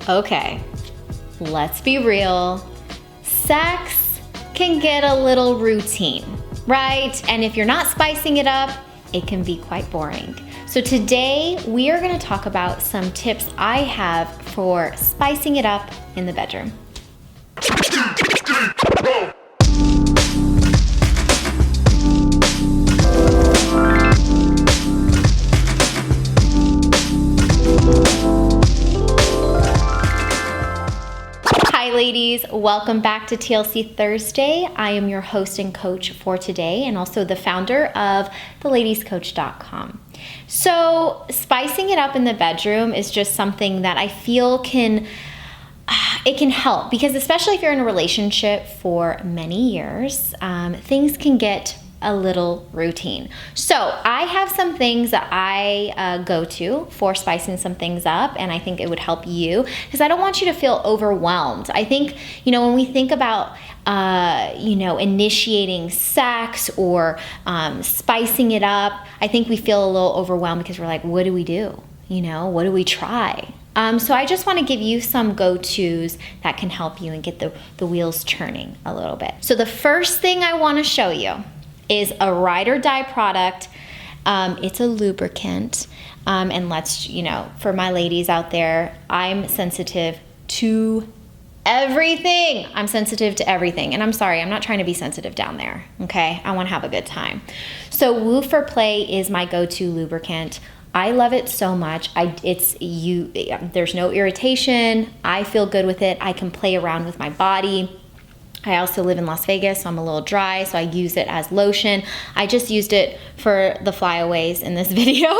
Okay, let's be real. Sex can get a little routine, right? And if you're not spicing it up, it can be quite boring. So today we are going to talk about some tips I have for spicing it up in the bedroom. Hi ladies, welcome back to TLC Thursday. I am your host and coach for today and also the founder of theladiescoach.com. So spicing it up in the bedroom is just something that I feel can help, because especially if you're in a relationship for many years, things can get a little routine. So I have some things that I go to for spicing some things up, and I think it would help you because I don't want you to feel overwhelmed. I think, when we think about, initiating sex or spicing it up, I think we feel a little overwhelmed because we're like, what do we do? What do we try? So I just want to give you some go-tos that can help you and get the wheels turning a little bit. So the first thing I want to show you is a ride or die product. It's a lubricant. And let's, for my ladies out there, I'm sensitive to everything. I'm sensitive to everything. And I'm sorry, I'm not trying to be sensitive down there. Okay. I want to have a good time. So Woo for Play is my go-to lubricant. I love it so much. There's no irritation. I feel good with it. I can play around with my body. I also live in Las Vegas, so I'm a little dry, so I use it as lotion. I just used it for the flyaways in this video.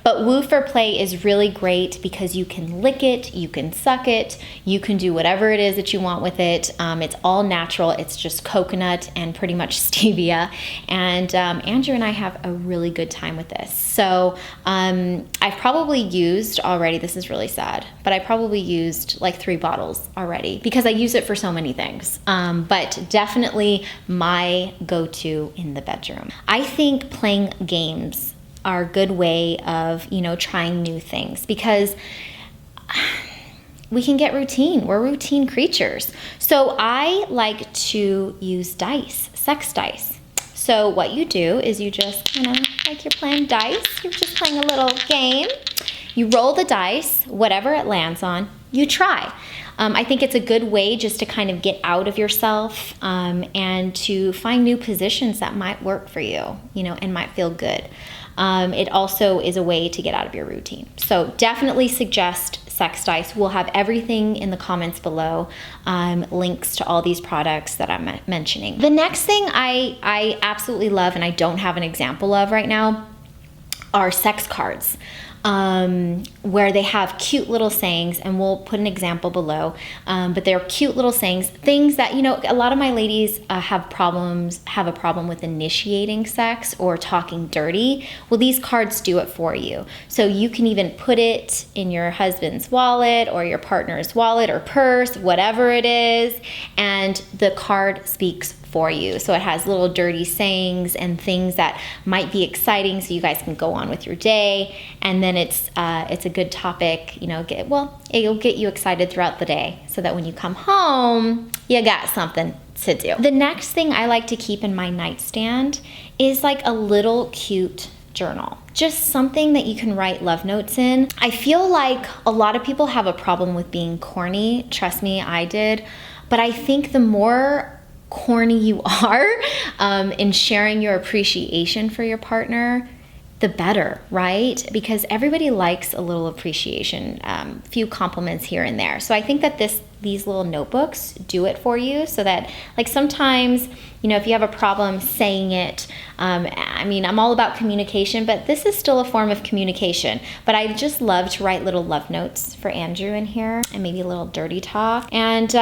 But Woo for Play is really great because you can lick it, you can suck it, you can do whatever it is that you want with it. It's all natural. It's just coconut and pretty much stevia. And Andrew and I have a really good time with this. So I've probably used already, this is really sad, but I probably used like 3 bottles already because I use it for so many things. But definitely my go-to in the bedroom. I think playing games are a good way of, trying new things because we can get routine. We're routine creatures. So I like to use dice, sex dice. So what you do is you just, like you're playing dice, you're just playing a little game. You roll the dice, whatever it lands on, you try. I think it's a good way just to kind of get out of yourself and to find new positions that might work for you, and might feel good. It also is a way to get out of your routine. So definitely suggest sex dice. We'll have everything in the comments below, links to all these products that I'm mentioning. The next thing I absolutely love, and I don't have an example of right now, are sex cards. Where they have cute little sayings, and we'll put an example below, but they're cute little sayings, things that, a lot of my ladies have a problem with initiating sex or talking dirty. Well, these cards do it for you. So you can even put it in your husband's wallet or your partner's wallet or purse, whatever it is, and the card speaks for you. So it has little dirty sayings and things that might be exciting so you guys can go on with your day. And then it's a good topic, it'll get you excited throughout the day so that when you come home, you got something to do. The next thing I like to keep in my nightstand is like a little cute journal. Just something that you can write love notes in. I feel like a lot of people have a problem with being corny. Trust me, I did. But I think the more corny you are in sharing your appreciation for your partner, the better, right? Because everybody likes a little appreciation, few compliments here and there. So I think that these little notebooks do it for you, so that like sometimes, if you have a problem saying it, I'm all about communication, but this is still a form of communication. But I just love to write little love notes for Andrew in here, and maybe a little dirty talk, and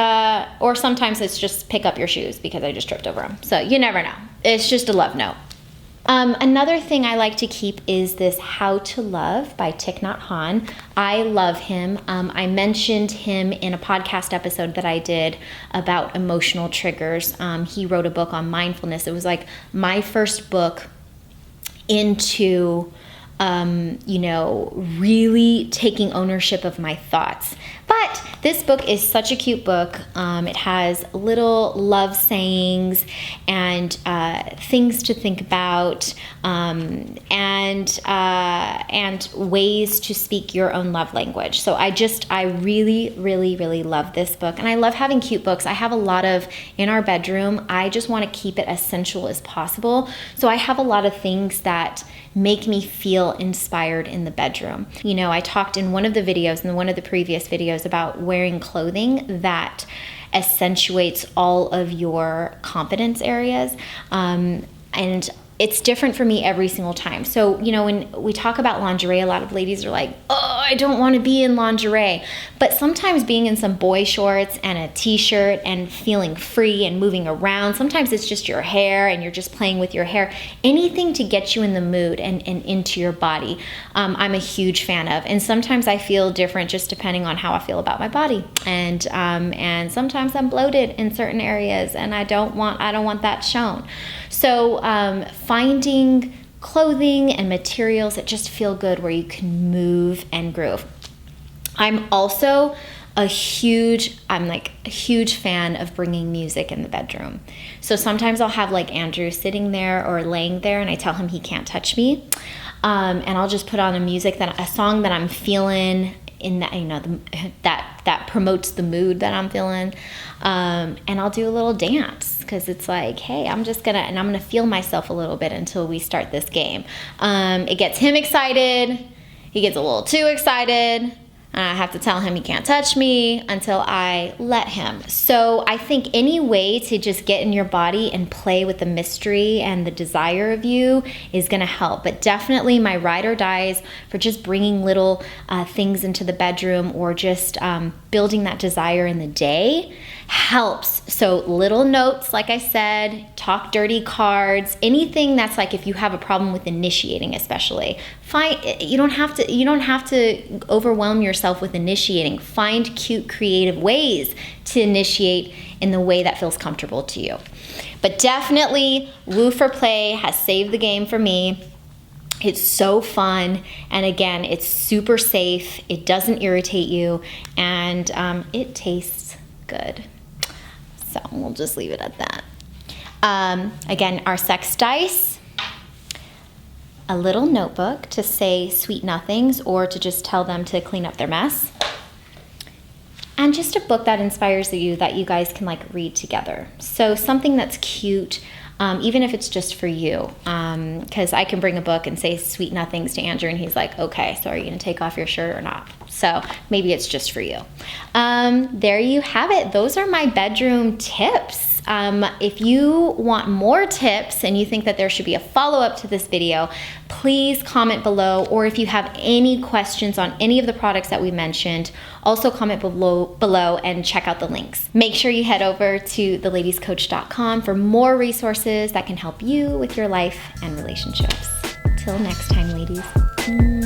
or sometimes it's just pick up your shoes because I just tripped over them. So you never know. It's just a love note. Another thing I like to keep is this How to Love by Thich Nhat Hanh. I love him. I mentioned him in a podcast episode that I did about emotional triggers. He wrote a book on mindfulness. It was like my first book into you know, really taking ownership of my thoughts. But this book is such a cute book. It has little love sayings and things to think about, and ways to speak your own love language. So I really, really, really love this book. And I love having cute books. I have a lot of, in our bedroom, I just want to keep it as sensual as possible. So I have a lot of things that make me feel inspired in the bedroom. You know, I talked in one of the videos, in one of the previous videos, about wearing clothing that accentuates all of your confidence areas. And it's different for me every single time. So, you know, when we talk about lingerie, a lot of ladies are like, oh, I don't want to be in lingerie. But sometimes being in some boy shorts and a t-shirt and feeling free and moving around, sometimes it's just your hair and you're just playing with your hair. Anything to get you in the mood and into your body, I'm a huge fan of. And sometimes I feel different just depending on how I feel about my body. And sometimes I'm bloated in certain areas and I don't want that shown. So finding clothing and materials that just feel good, where you can move and groove. I'm also a huge fan of bringing music in the bedroom. So sometimes I'll have like Andrew sitting there or laying there and I tell him he can't touch me. And I'll just put on a song that I'm feeling in that, you know, that promotes the mood that I'm feeling. And I'll do a little dance because it's like, hey, I'm gonna feel myself a little bit until we start this game. It gets him excited. He gets a little too excited. I have to tell him he can't touch me until I let him. So I think any way to just get in your body and play with the mystery and the desire of you is gonna help. But definitely my ride or dies for just bringing little things into the bedroom or just building that desire in the day helps. So little notes, like I said, talk dirty cards, anything that's like, if you have a problem with initiating, especially, you don't have to overwhelm yourself with initiating. Find cute, creative ways to initiate in the way that feels comfortable to you. But definitely, Woo for Play has saved the game for me. It's so fun, and again, it's super safe, it doesn't irritate you, and it tastes good. So we'll just leave it at that. Again, our sex dice, a little notebook to say sweet nothings or to just tell them to clean up their mess, and just a book that inspires you that you guys can like read together. So something that's cute, even if it's just for you, because I can bring a book and say sweet nothings to Andrew and he's like, okay, so are you gonna take off your shirt or not? So maybe it's just for you. There you have it. Those are my bedroom tips. If you want more tips and you think that there should be a follow-up to this video, please comment below, or if you have any questions on any of the products that we mentioned, also comment below and check out the links. Make sure you head over to theladiescoach.com for more resources that can help you with your life and relationships. Till next time, ladies.